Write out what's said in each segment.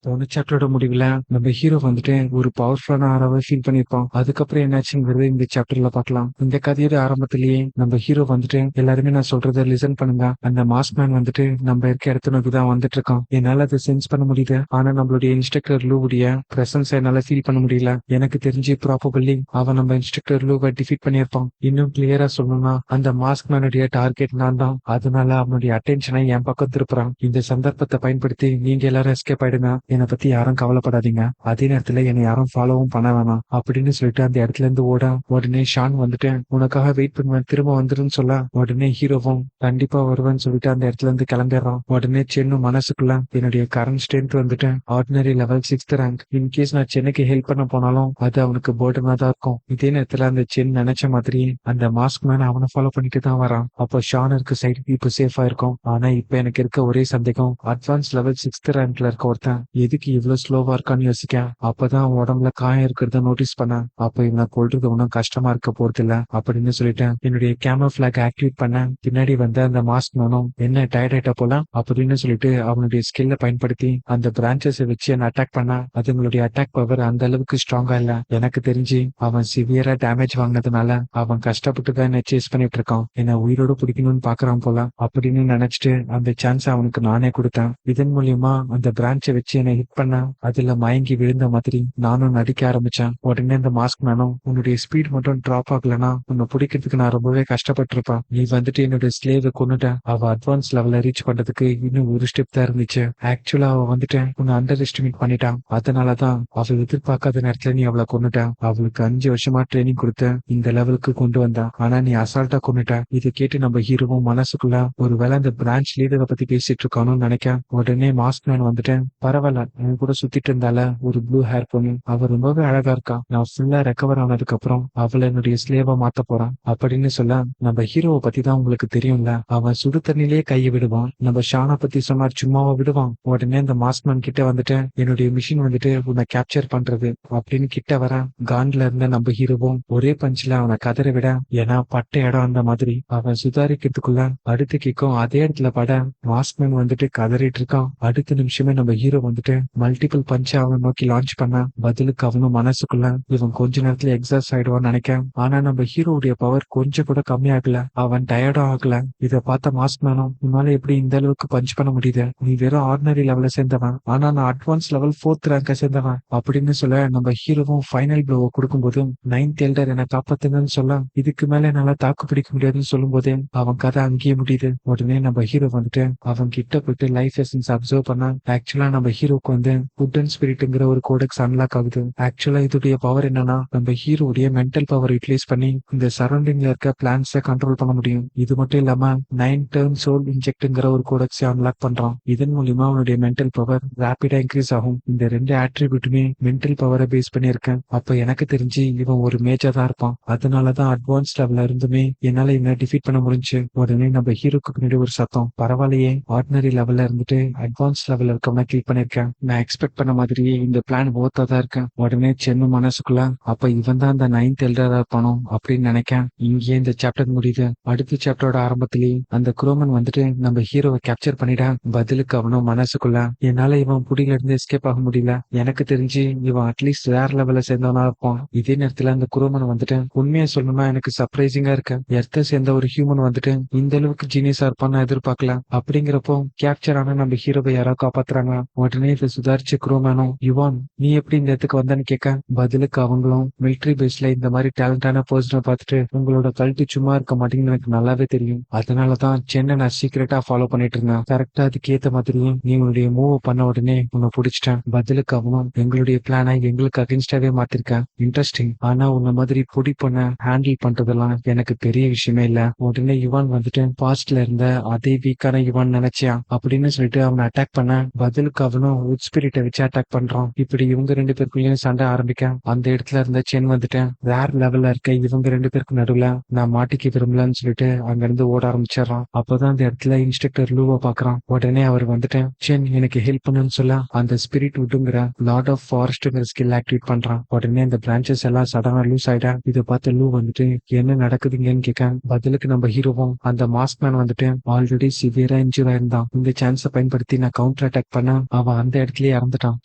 போன சாப்டரோட முடிவுல நம்ம ஹீரோ வந்துட்டு ஒரு பவர்ஃபுல்லான ஆறாவை ஃபீல் பண்ணிருப்போம். அதுக்கப்புறம் என்னாச்சுங்கிறது இந்த சாப்டர்ல பார்க்கலாம். இந்த கதையோட ஆரம்பத்திலேயே நம்ம ஹீரோ வந்துட்டு எல்லாருமே நான் சொல்றத லிசன் பண்ணுங்க, அந்த மாஸ்க் மேன் வந்துட்டு நம்ம இருக்க இடத்த நோக்கி தான் வந்துட்டு இருக்கான். என்னால அதை சென்ஸ் பண்ண முடியுது. ஆனா நம்மளுடைய இன்ஸ்ட்ரக்டர் லூவுடைய பிரசன்ஸ் என்னால ஃபீல் பண்ண முடியல. எனக்கு தெரிஞ்சு ப்ராபபிளி அவன் நம்ம இன்ஸ்ட்ரக்டர் லூவை டிஃபீட் பண்ணியிருப்பான். இன்னும் கிளியரா சொல்லணும்னா அந்த மாஸ்க் மேனுடைய டார்கெட் நான் தான். அதனால அவனுடைய அட்டென்ஷனை என் பக்கம் திருப்புறான். இந்த சந்தர்ப்பத்தை பயன்படுத்தி நீங்க எல்லாரும் எஸ்கேப் ஆயிடுங்க, என்னை பத்தி யாரும் கவலைப்படாதீங்க, அதே நேரத்துல என்னை யாரும் ஃபாலோவும் பண்ண வேணாம் அப்படின்னு சொல்லிட்டு அந்த இடத்துல இருந்து ஓட உடனே ஷான் வந்துட்டு உனக்காக வெயிட் பண்ணுவேன், திரும்ப வந்துருன்னு சொல்ல உடனே ஹீரோவும் கண்டிப்பா வருவேன்னு சொல்லிட்டு அந்த இடத்துல இருந்து கிளம்பிடுறான். உடனே சென்னும் மனசுக்குள்ள என்னுடைய கரண்ட் ஸ்ட்ரென்த் வந்துட்டு ordinary level 6th rank. In case நான் சென்னைக்கு ஹெல்ப் பண்ண போனாலும் அது அவனுக்கு போர்டனா தான் இருக்கும். இதே நேரத்துல அந்த சென் நினைச்ச மாதிரி அந்த மாஸ்க் மேன் அவனை ஃபாலோ பண்ணிட்டு தான் வரான். அப்போ ஷான் இருக்க சைடு இப்போ சேஃபா இருக்கும். ஆனா இப்ப எனக்கு இருக்க ஒரே சந்தேகம், அட்வான்ஸ் லெவல் 6th ரேங்க்ல இருக்க ஒருத்தன் எதுக்கு இவ்வளவு ஸ்லோவா இருக்கான்னு யோசிக்க. அப்பதான் உடம்புல காயம் இருக்கிறத நோட்டீஸ் பண்ணேன். அப்ப இவனை கொள்றது ஒன்றும் கஷ்டமா இருக்க போறது இல்ல அப்படின்னு சொல்லிட்டேன். என்னுடைய கேமரா பிளாக் ஆக்டிவேட் பண்ண பின்னாடி வந்த அந்த மாஸ்க் மேனும் என்ன டயர்ட் ஆயிட்டா போல அப்படின்னு சொல்லிட்டு அவனுடைய ஸ்கில்ல பயன்படுத்தி அந்த பிரான்ச்சஸ் வச்சு என்ன அட்டாக் பண்ண. அதுங்களுடைய அட்டாக் பவர் அந்த அளவுக்கு ஸ்ட்ராங்கா இல்ல. எனக்கு தெரிஞ்சு அவன் சிவியரா டேமேஜ் வாங்கினதுனால அவன் கஷ்டப்பட்டு தான் என்ன சேஸ் பண்ணிட்டு இருக்கான். என்ன உயிரோட பிடிக்கணும்னு பாக்குறான் போல அப்படின்னு நினைச்சிட்டு அந்த சான்ஸ் அவனுக்கு நானே கொடுத்தேன். இதன் மூலியமா அந்த பிரான்ச்சை வச்சு என்னை ஹிட் பண்ண அதுல மயங்கி விழுந்த மாதிரி நானும் நடிக்க ஆரம்பிச்சேன். உடனே அந்த மாஸ்க் மேனும் உன்னுடைய ஸ்பீட் மட்டும் டிராப் ஆகலன்னா உன்னை பிடிக்கிறதுக்கு நான் ரொம்பவே கஷ்டப்பட்டிருப்பேன். நீ வந்துட்டு என்னுடைய ஸ்லேவை கொண்டுட்ட. அவ அட்வான்ஸ் லெவல ரீச் பண்றதுக்கு இன்னும் ஒரு ஸ்டெப் தான் இருந்துச்சு. ஆக்சுவலா அவ வந்துட்டு உன்னை அண்டர் எஸ்டிமேட் பண்ணிட்டான். அதனாலதான் அவள் எதிர்பார்க்காத நேரத்துல நீ அவளை கொண்டுட்ட. அவளுக்கு 5 வருஷமா ட்ரைனிங் கொடுத்த இந்த லெவலுக்கு கொண்டு வந்தா. ஆனா நீ அசால்ட்டா கொண்டுட்ட. இதை கேட்டு நம்ம ஹீரோவும் மனசுக்குள்ள ஒருவேளை அந்த பிரான்ச் லீடரை பத்தி பேசிட்டு இருக்கானு நினைக்க உடனே மாஸ்க் மேன் வந்துட்டு பரவாயில்ல, என் கூட சுத்திட்டு இருந்தால ஒரு ப்ளூ ஹேர் பொண்ணு, அவ ரொம்பவே அழகா இருக்கா. நான் ஃபுல்லா ரெக்கவர் ஆனதுக்கு அப்புறம் அவளை என்னுடைய ஸ்லேவா மாத்த போறான் அப்படின்னு சொல்ல நம்ம ஹீரோவை பத்தி தான் உங்களுக்கு தெரியும்ல, அவன் சுடு தண்ணிலேயே கையை விடுவான். நம்ம ஷானா பத்தி சொன்னார், சும்மாவா விடுவான். உடனே அந்த மாஸ்க்மேன் கிட்ட வந்துட்டு என்னுடைய மிஷின் வந்துட்டு உன்னை கேப்சர் பண்றது அப்படின்னு கிட்ட வர கான்ல இருந்த நம்ம ஹீரோவும் ஒரே பஞ்சில அவனை கதற விட, ஏன்னா பட்ட இடம் அந்த மாதிரி அவன் சுதாரிக்கிறதுக்குள்ள அடுத்த கிக்கும் அதே இடத்துல பட மாஸ்க்மேன் வந்துட்டு கதறிட்டு இருக்கான். அடுத்த நிமிஷமே நம்ம ஹீரோ வந்துட்டு மல்டிபிள் பஞ்ச் அவனை நோக்கி லான்ச் பண்ண பதிலுக்கு அவனும் மனசுக்குள்ள இவன் கொஞ்ச நேரத்துல எக்ஸாஸ்ட் ஆயிடுவான்னு நினைக்க. ஆனா நம்ம ஹீரோடைய பவர் கொஞ்சம் கூட கம்மியாகல, அவன் டயர்டும் ஆகல. இத பார்த்த மாஸ்க் மேனும் உன்னால எப்படி இந்த அளவுக்கு பஞ்ச் பண்ண முடியுது, நீ வெறும் ஆர்டினரி லெவல சேர்ந்தவன், ஆனா நான் அட்வான்ஸ் லெவல் 4th ரேங்க சேர்ந்தவன் அப்படின்னு சொல்ல நம்ம ஹீரோவும் ஃபைனல் ப்ளோவை கொடுக்கும்போதும் 9th எல்டர் என்னை காப்பாத்துங்கன்னு சொல்ல இதுக்கு மேல என்னால தாக்கு பிடிக்க முடியாதுன்னு சொல்லும் போதே அவன் கதை அங்கேயே முடியுது. உடனே நம்ம ஹீரோ வந்துட்டு அவன் கிட்ட போயிட்டு லைஃப் எசன்ஸ் அப்சர்வ் பண்ண ஆக்சுவலா நம்ம ஹீரோக்கு வந்து ஃபுட் அண்ட் ஸ்பிரிட்ங்கிற ஒரு கோடெக்ஸ் அன்லாக் ஆகுது. ஆக்சுவலா இதோடைய பவர் என்னன்னா நம்ம ஹீரோடைய மென்டல் பவர் யூட்டிலைஸ் பண்ணி இந்த சரௌண்டிங்ல இருக்க பிளான்ஸை கண்ட்ரோல் பண்ண முடியும். இது மட்டும் இல்லாம 9 டர்ன் சோல் இன்ஜெக்ட்ங்கிற ஒரு கோடெக்ஸ் அன்லாக் பண்றான். இதன் மூலியமா அவனுடைய மென்டல் பவர் ரேபிடா இன்க்ரீஸ் ஆகும். இந்த 2 ஆட்ரிபியூட்டுமே மென்டல் பவரை பேஸ் பண்ணியிருக்கேன். அப்ப எனக்கு தெரிஞ்சு இவன் ஒரு மேஜர் தான் இருப்பான். அதனாலதான் அட்வான்ஸ் லெவல்ல இருந்துமே என்னால இவனை டிஃபீட் பண்ண முடிஞ்சு. உடனே நம்ம ஹீரோக்கு பின்னாடி ஒரு சத்தம், பரவாயில்லையே ஆர்டினரி லெவல்ல இருந்துட்டு அட்வான்ஸ் லெவல்ல இருக்கவன கில் பண்ணிருக்கேன், நான் எக்ஸ்பெக்ட் பண்ண மாதிரியே இந்த பிளான் ஓத்தா தான் இருக்கேன். உடனே சென்னு மனசுக்குள்ள அப்ப இவன் தான் அந்த 9th எல்டரா இருப்பானோ அப்படின்னு நினைக்கேன். இங்கேயே இந்த சாப்டர் முடியுது. அடுத்த சாப்டரோட ஆரம்பத்திலேயே அந்த குரோமன் வந்துட்டு நம்ம ஹீரோவை கேப்சர் பண்ணிட பதிலுக்கு அவனும் மனசுக்குள்ள என்னால இவன் புடியில இருந்து எஸ்கேப் ஆக முடியல, எனக்கு தெரிஞ்சு இவன் அட்லீஸ்ட் வேற லெவல்ல சேர்ந்தவனா இருப்பான். இதே நேரத்துல அந்த குரோமன் வந்துட்டு உண்மையா சொல்லணும்னா எனக்கு சர்ப்ரைசிங்கா இருக்கு, எர்த்த சேர்ந்த ஒரு ஹியூமன் வந்துட்டு இந்த அளவுக்கு ஜீனியஸா இருப்பான்னு எதிர்பார்க்கல. அப்படிங்கிறப்போ கேப்சர் ஆன நம்ம ஹீரோவை யாரோ காப்பாத்துறாங்க. உடனே இதை சுதாரிச்ச குரோமேனும் யுவான் நீ எப்படி இந்த இடத்துக்கு வந்தான்னு கேட்க பதிலுக்கு அவங்களும் மிலிட்டரி பேஸ்ல இந்த மாதிரி டேலண்டான பர்சனை பார்த்துட்டு உங்களோட கல்ட்டு சும்மா இருக்க மாட்டேங்குன்னு எனக்கு நல்லாவே தெரியும், அதனாலதான் சென்னை நான் சீக்கிரட்டா ஃபாலோ பண்ணிட்டு இருந்தேன். கரெக்டா அதுக்கு ஏத்த மாதிரியும் நீ உன்னுடைய மூவ் பண்ண உடனே உன்னை பிடிச்சிட்டேன். பதிலுக்கு அவனும் எங்களுடைய பிளானை எங்களுக்கு அகேன்ஸ்டாவே மாத்திருக்கேன், இன்ட்ரெஸ்டிங், ஆனா உன்ன மாதிரி பொடி பண்ண ஹேண்டில் பண்றதெல்லாம் எனக்கு பெரிய விஷயமே இல்ல. உடனே யுவான் வந்துட்டு பாஸ்ட்ல இருந்த அதே வீக்கான யுவான் நினைச்சியா அப்படின்னு சொல்லிட்டு அவனை அட்டாக் பண்ண பதிலுக்கு அவனும் உட் ஸ்பிரிட்டை வச்சு அட்டாக் பண்றான். இப்படி இவங்க 2 பேருக்குள்ளயும் சண்டை ஆரம்பிக்க அந்த இடத்துல இருந்த சென் வந்துட்டு வேற லெவல்ல இருக்க இவங்க 2 பேருக்கு நடுவுல நான் மாட்டிக்க விரும்பலன்னு சொல்லிட்டு அங்க இருந்து ஓட ஆரம்பிச்சிடறான். அப்பதான் அந்த இடத்துல இன்ஸ்ட்ரக்டர் லூவை பாக்குறான். உடனே அவர் வந்துட்டு சென் எனக்கு ஹெல்ப் பண்ணுன்னு சொல்ல அந்த ஸ்பிரிட் உட்டுங்கிற லார்ட் ஆஃப் ஃபாரஸ்ட்ங்கிற ஸ்கில் ஆக்டிவேட் பண்றான். உடனே அந்த பிரான்ச்சஸ் எல்லாம் சடனா லூஸ் ஆயிட்டா. இதை பார்த்து லூ வந்துட்டு என்ன நடக்குதுங்கன்னு கேட்க பதிலுக்கு நம்ம ஹீரோவும் அந்த மாஸ்க் மேன் வந்துட்டு ஆல்ரெடி சிவியரா இன்ஜூர் ஆயிருந்தான், இந்த சான்ஸை பயன்படுத்தி நான் கவுண்டர் அட்டாக் பண்ண அவன் அந்த அந்த இடத்துலயே இறந்துட்டான்.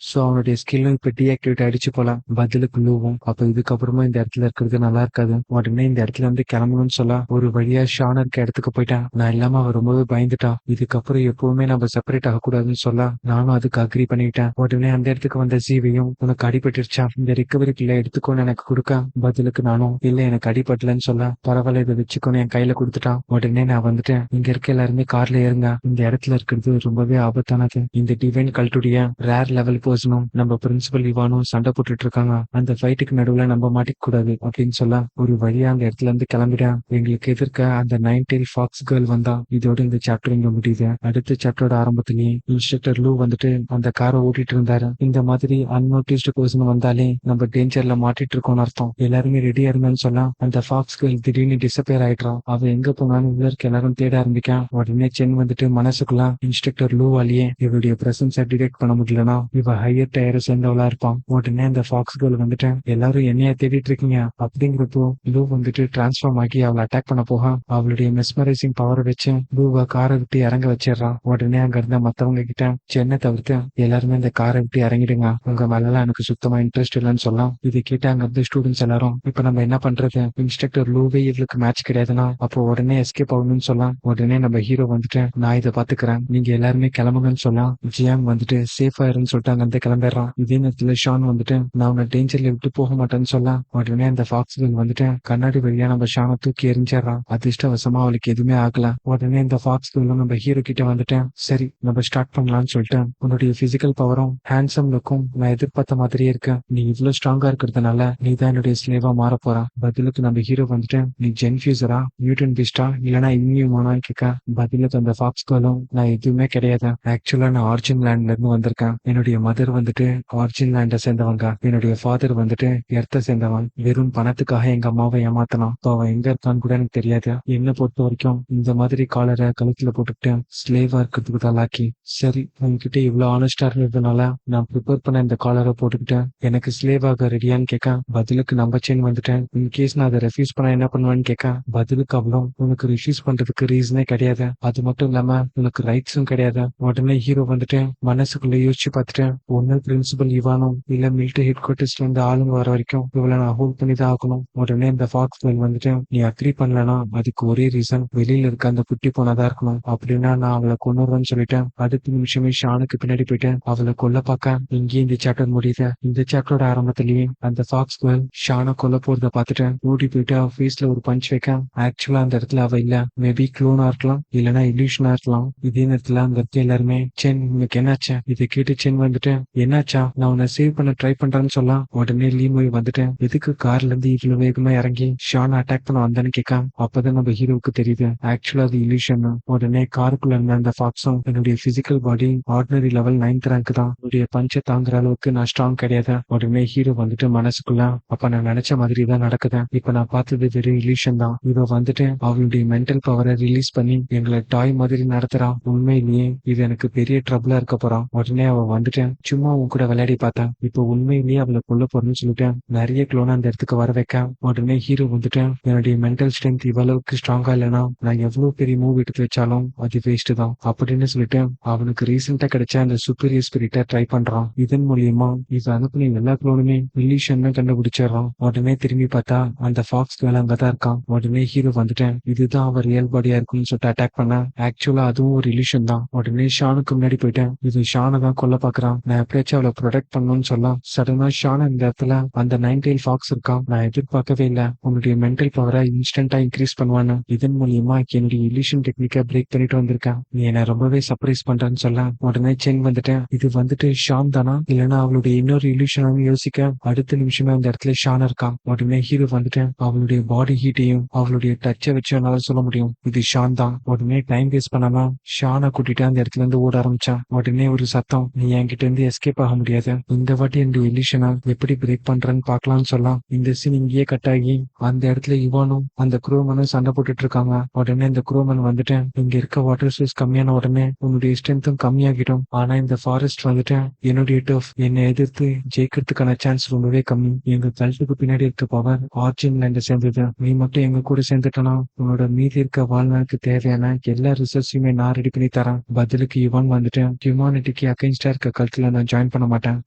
சோ அவனுடைய ஸ்கில்லும் இப்ப டீஆக்டிவேட் ஆயிடுச்சு போல. பதிலுக்கு லூவும் அப்ப இதுக்கப்புறமா இந்த இடத்துல இருக்கிறது நல்லா இருக்காது, உடனே இந்த இடத்துல இருந்து கிளம்பணும்னு சொல்ல ஒரு வழியா ஷான் இருக்க இடத்துக்கு போயிட்டான். நான் இல்லாம அவன் ரொம்பவே பயந்துட்டான். இதுக்கப்புறம் எப்பவுமே நம்ம செப்பரேட் ஆகக்கூடாதுன்னு சொல்ல நானும் அதுக்கு அக்ரி பண்ணிட்டேன். உடனே அந்த இடத்துக்கு வந்த ஜீவியும் உனக்கு அடிபட்டுருச்சா, இந்த ரிகவரி கில்ல எடுத்துக்கோன்னு எனக்கு கொடுக்க, பதிலுக்கு நானும் இல்ல எனக்கு அடிபடலன்னு சொல்ல பரவாயில்ல இதை வச்சுக்கோன்னு என் கையில கொடுத்துட்டான். உடனே நான் வந்துட்டேன், இங்க இருக்க எல்லாருமே கார்ல ஏறுங்க, இந்த இடத்துல இருக்கிறது ரொம்பவே ஆபத்தானது, இந்த டிவைன் கல்ட்டுடைய ரேர் லெவல் பர்சனும் நம்ம பிரின்சிபல் இவானும் சண்டை போட்டுட்டு இருக்காங்க, அந்த ஃபைட்டுக்கு நடுவுல நம்ம மாட்டிக்க கூடாது அப்படின்னு சொல்ல ஒரு வழியா அந்த இடத்துல இருந்து கிளம்பிட்டேன். எங்களுக்கு எதிர்க்க அந்த 9 டெயில் ஃபாக்ஸ் கேர்ள் வந்தா. இதோட இந்த சாப்டர் இங்க முடியுது. அடுத்த சாப்டரோட ஆரம்பத்திலேயே இன்ஸ்ட்ரக்டர் லூ வந்துட்டு அந்த காரை ஓட்டிட்டு இருந்தாரு. இந்த மாதிரி அன்நோட்டிஸ்டு பர்சன் வந்தாலே நம்ம டேஞ்சர்ல மாட்டிட்டு இருக்கோம்னு அர்த்தம். எல்லாருமே ரெடியா இருந்தான்னு சொல்ல அந்த ஃபாக்ஸ் கேர்ள் திடீர்னு டிசப்பியர் ஆயிட்டான். அவ எங்க போனாலும் உள்ள இருக்க எல்லாரும் தேட ஆரம்பிக்கான். உடனே சென் வந்துட்டு மனசுக்குள்ள இன்ஸ்ட்ரக்டர் லூவாலேயே இவருடைய பிரசன்ஸை டிடெக்ட் பண்ண முடியலனா இவ ஹையர் டயரை சேர்ந்தவளா இருப்பான். உடனே அந்த ஃபாக்ஸ் கேர்ள் வந்துட்டு எல்லாரும் என்னையா தேடிட்டு இருக்கீங்க அப்படிங்கிறப்போ லூ வந்துட்டு டிரான்ஸ்ஃபார்ம் ஆகி அவளை அட்டாக் பண்ண போக அவளுடைய மெஸ்மரைசிங் பவரை வச்சு லூவை காரை விட்டு இறங்க வச்சிடறான். உடனே அங்க இருந்த மத்தவங்க கிட்ட சென்னை தவிர்த்து எல்லாருமே இந்த காரை விட்டு இறங்கிடுங்க, உங்க மேலாம் எனக்கு சுத்தமா இன்ட்ரெஸ்ட் இல்லைன்னு சொல்லலாம். இது கேட்டு அங்க இருந்த ஸ்டூடெண்ட்ஸ் எல்லாரும் இப்ப நம்ம என்ன பண்றது, இன்ஸ்ட்ரக்டர் லூவே இவளுக்கு மேட்ச் கிடையாதுன்னா அப்போ உடனே எஸ்கேப் ஆகணும்னு சொல்லலாம். உடனே நம்ம ஹீரோ வந்துட்டு நான் இதை பாத்துக்கிறேன், நீங்க எல்லாருமே கிளம்புங்கன்னு சொல்லலாம். ஜியாங் வந்துட்டு சேஃபா இருன்னு சொல்லிட்டு அங்க இருந்து கிளம்பிடுறான். இதே நேரத்துல ஷான் வந்துட்டு நான் உன்னை டேஞ்சர்ல விட்டு போக மாட்டேன்னு சொல்லலாம். உடனே அந்த ஃபாக்ஸ் வந்துட்டு கண்ணாடி வழியா நம்ம ஷானை தூக்கி எரிஞ்சிடறான். அதிர்ஷ்டவசமா அவளுக்கு எதுவுமே ஆகல. உடனே இந்த ஃபாக்ஸ் நம்ம ஹீரோ கிட்ட வந்துட்டேன், சரி நம்ம ஸ்டார்ட் பண்ணலாம்னு சொல்லிட்டு உன்னுடைய பிசிக்கல் பவரும் ஹேண்ட்ஸம் லுக்கும் நான் எதிர்பார்த்த மாதிரியே இருக்கு, நீ இவ்வளவு ஸ்ட்ராங்கா இருக்கிறதுனால நீ தான் என்னுடைய ஸ்லேவா மாற போறான். பதிலுக்கு நம்ம ஹீரோ வந்துட்டு நீ ஜென்ஃபியூசரா மியூட்டன் பீஸ்டா இல்லனா இம்யூமானான்னு கேட்க, பதிலுக்கு அந்த ஃபாக்ஸ் கேர்ளும் நான் எதுவுமே கிடையாது, ஆக்சுவலா நான் ஆர்ஜின் லேண்ட்ல இருந்து வந்திருக்கேன், என்னுடைய மதர் வந்துட்டு ஆர்ஜின் லேண்ட சேர்ந்தவங்க, என்னுடைய ஃபாதர் வந்துட்டு எர்த்த சேர்ந்தவன், வெறும் பணத்துக்காக எங்க அம்மாவை ஏமாத்தலாம், அவன் எங்க இருக்கான்னு கூட எனக்கு தெரியாது. என்ன பொறுத்த வரைக்கும் இந்த மாதிரி காலரை கழுத்துல போட்டுக்கிட்டு ஸ்லேவா இருக்கிறதுக்கு தலாக்கி, சரி உங்ககிட்ட இவ்வளவு ஆனஸ்டா இருந்ததுனால நான் ப்ரிப்பேர் பண்ண இந்த காலரை போட்டுக்கிட்டேன், எனக்கு ஸ்லேவாக ரெடியான்னு கேட்க, பதிலுக்கு நம்ம செயின் வந்துட்டேன், இன்கேஸ் நான் அதை ரெஃப்யூஸ் பண்ண என்ன பண்ணுவேன்னு கேட்க, பதிலுக்கு அவ்வளோ உனக்கு ரிஃப்யூஸ் பண்றதுக்கு ரீசனே கிடையாது, அது மட்டும் இல்லாம உனக்கு ரைட்ஸும் கிடையாது. உடனே ஹீரோ வந்துட்டு மனசுக்குள்ள யோசிச்சு பார்த்துட்டு ஒன்னு பிரின்சிபல் இவானும் இல்ல மிலிட்டரி ஹெட் குவார்டர்ஸ்ல இருந்து ஆளுங்க வர வரைக்கும் இவ்வளவு நான் ஹோல்ட் பண்ணி தான் ஆகணும். உடனே இந்த ஃபாக்ஸ் வந்துட்டு நீ அக்ரி பண்ணலனா அதுக்கு ஒரே ரீசன் வெளியில இருக்க அந்த குட்டி போனதா இருக்கணும், அப்படின்னா நான் அவளை கொண்டுறேன்னு சொல்லிட்டேன். அடுத்த நிமிஷமே ஷானுக்கு பின்னாடி போயிட்டு அவளை கொல்ல பார்க்க இங்கேயே இந்த சாப்டர் முடியுது. இந்த சாப்டரோட ஆரம்பத்திலேயே அந்த ஃபாக்ஸ் கேர்ள் ஷானை கொல்ல போறத பார்த்துட்டு ஓடி போயிட்டு அவ ஃபேஸ்ல ஒரு பஞ்ச் வைக்க, ஆக்சுவலா அந்த இடத்துல அவ இல்ல, மேபி க்ளோனா இருக்கலாம் இல்லனா இல்யூஷனா இருக்கலாம். இதே நேரத்துல அங்க இருக்க எல்லாருமே சென் உங்களுக்கு என்னாச்சு இதை கேட்டு சென் வந்துட்டு என்னாச்சா நான் உன்னை சேவ் பண்ண ட்ரை பண்றேன்னு சொல்ல, உடனே லீமோய் வந்துட்டு எதுக்கு கார்ல இருந்து இவ்வளவு வேகமா இறங்கி ஷான் அட்டாக் பண்ண வந்தான்னு கேட்க, அப்பதான் நம்ம ஹீரோவுக்கு தெரியுது ஆக்சுவலா அது இல்யூஷன். உடனே காருக்குள்ள இருந்த அந்த ஃபாக்ஸும் என்னுடைய physical body ordinary level 9th rank தான், என்னுடைய பஞ்ச தாங்குற அளவுக்கு நான் ஸ்ட்ராங் கிடையாது. உடனே ஹீரோ வந்துட்டு மனசுக்குள்ள அப்ப நான் நினைச்ச மாதிரி தான் நடக்குது, இப்ப நான் பார்த்தது வெறும் இல்யூஷன் தான், இவ வந்துட்டு அவளுடைய மென்டல் பவரை ரிலீஸ் பண்ணி எங்களை டாய் மாதிரி நடத்துறான், உண்மையிலேயே இது எனக்கு பெரிய ட்ரபிளா இருக்க போறான். உடனே அவ வந்துட்டு சும்மா உன் கூட விளையாடி பார்த்தேன், இப்ப உண்மையிலேயே அவளை கொல்ல போறேன்னு சொல்லிட்டு நிறைய க்ளோனா அந்த இடத்துக்கு வர வைக்க, உடனே ஹீரோ வந்துட்டு என்னுடைய மென்டல் ஸ்ட்ரென்த் இவ்வளவுக்கு ஸ்ட்ராங்கா இல்லைன்னா நான் எவ்வளவு பெரிய மூவ் எடுத்து வச்சாலும் அது வேஸ்ட் தான் அப்படின்னு சொல்லிட்டு அவனுக்கு ரீசெண்டா கிடைச்ச அந்த சூப்பரியர் ஸ்பிரிட்டை ட்ரை பண்றான். இதன் மூலியமா இவ அனுப்புன எல்லா க்ளோனுமே இல்யூஷன் கண்டுபிடிச்சிடறான். உடனே திரும்பி பார்த்தா அந்த ஃபாக்ஸ் வேலை அங்கதான் இருக்கான். உடனே ஹீரோ வந்துட்டு இதுதான் அவ ரியல் பாடியா இருக்குன்னு சொல்லிட்டு அட்டாக் பண்ண, ஆக்சுவலா அதுவும் ஒரு இல்யூஷன் தான். உடனே ஷானுக்கு முன்னாடி போயிட்டேன், இது ஷானை தான் கொல்ல பாக்குறான், நான் எப்படியாச்சும் அவளை ப்ரொடெக்ட் பண்ணணும்னு சொல்ல, சடனா ஷான் இந்த இடத்துல அந்த 9 டெயில் ஃபாக்ஸ் இருக்கான், நான் எதிர்பார்க்கவே இல்லை உன்னுடைய மென்டல் பவரை இன்ஸ்டன்டா இன்க்ரீஸ் பண்ணுவான்னு, இதன் மூலியமா என்னுடைய இல்யூஷன் டெக்னிக்கை பிரேக் பண்ணிட்டு வந்திருக்கேன், நீ என்ன ரொம்பவே சர்ப்ரைஸ் பண்றேன்னு சொல்ல, உடனே சென் வந்துட்டேன் இது வந்துட்டு ஷான் தானா இல்லைன்னா அவளுடைய இன்னொரு இல்யூஷனான்னு யோசிக்க, அடுத்த நிமிஷமே அந்த இடத்துல ஷான் இருக்கான். உடனே ஹீரோ வந்துட்டு அவளுடைய பாடி ஹீட்டையும் அவளுடைய டச்சை வச்சு என்னால சொல்ல முடியும் இது ஷான் தான். உடனே டைம் வேஸ்ட் பண்ணாம ஷானை கூட்டிட்டு அந்த இடத்துல இருந்து ஓட ஆரம்பிச்சான். உடனே ஒரு சத்தம், நீ என்கிட்ட இருந்து எஸ்கேப் ஆக முடியாது, இந்த வாட்டி என்னுடைய இல்யூஷனை எப்படி பிரேக் பண்றேன்னு பாக்கலாம்னு சொல்லலாம். இந்த சீன் இங்கேயே கட் ஆகி அந்த இடத்துல இவானும் அந்த குரோமனும் சண்டை போட்டுட்டு இருக்காங்க. உடனே இந்த குரோமன் வந்துட்டு இங்க இருக்க வாட்டர் சோர்ஸ் கம்மியான உடனே உன்னுடைய ஸ்ட்ரென்த்தும் கம்மியாகிடும், ஆனா இந்த ஃபாரஸ்ட் வந்துட்டு என்னுடைய டஃப் என்னை எதிர்த்து ஜெயிக்கிறதுக்கான சான்ஸ் ரொம்பவே கம்மி, எங்க கல்ட்டுக்கு பின்னாடி இருக்க பவர் ஆர்ஜின் லேண்ட சேர்ந்தது, நீ மட்டும் எங்க கூட சேர்ந்துட்டனா உன்னோட மீதி இருக்க வாழ்நாளுக்கு தேவையான எல்லா ரிசோர்ஸையுமே நான் ரெடி பண்ணி தரேன். பதிலுக்கு இவான் வந்துட்டு ஹியூமானிட்டிக்கு அகைன்ஸ்டா இருக்க கல்ட்ல நான் ஜாயின் பண்ண மாட்டேன்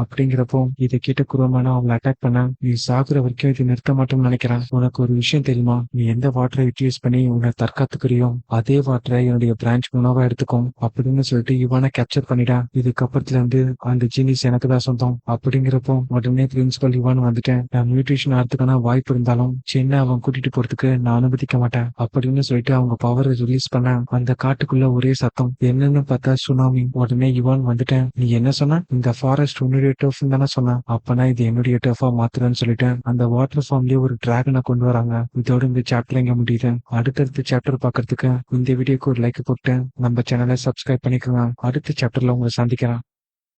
அப்படிங்கிறப்போ இதை கேட்ட குரோமானா அவங்களை அட்டாக் பண்ண, நீ சாகுற வரைக்கும் இது நிறுத்த மாட்டோம்னு நினைக்கிறேன். உனக்கு ஒரு விஷயம் தெரியுமா, நீ எந்த வாட்டரை யூட்டிலைஸ் பண்ணி உன்னை தற்காத்துக்கிறியோ அதே வாட்டரை என்னுடைய பிரான்ச் உணவா எடுத்துக்கும் அப்படின்னு சொல்லிட்டு இவனை கேப்சர் பண்ணிட்டா. இதுக்கப்புறத்துல இருந்து அந்த ஜீனிஸ் எனக்கு தான் சொந்தம் அப்படிங்கிறப்போ உடனே பிரின்சிபல் இவான் வந்துட்டேன், நான் நியூட்ரிஷன் ஆகிறதுக்கான வாய்ப்பு இருந்தாலும் சின்ன அவன் கூட்டிட்டு போறதுக்கு நான் அனுமதிக்க மாட்டேன் அப்படின்னு சொல்லிட்டு அவங்க பவரை ரிலீஸ் பண்ண அந்த காட்டுக்குள்ள ஒரே சத்தம். என்னன்னு பார்த்தா சுனாமி. உடனே இவான் வந்துட்டேன், நீ என்ன சொன்ன, இந்த ஃபாரஸ்ட் உன்னுடைய டர்ஃப் தானே சொன்ன, அப்பனா இது என்னுடைய டர்ஃபா மாத்துறேன்னு சொல்லிட்டேன். அந்த வாட்டர் ஃபார்ம்லயே ஒரு டிராகனை கொண்டு வராங்க. இதோட இந்த சாப்டர் இங்க முடியுது. அடுத்தடுத்த சாப்டர் பாக்குறதுக்கு இந்த வீடியோக்கு ஒரு லைக் போட்டு நம்ம சேனலை சப்ஸ்கிரைப் பண்ணிக்கோங்க. அடுத்த சாப்டர்ல உங்களை சந்திக்கிறேன்.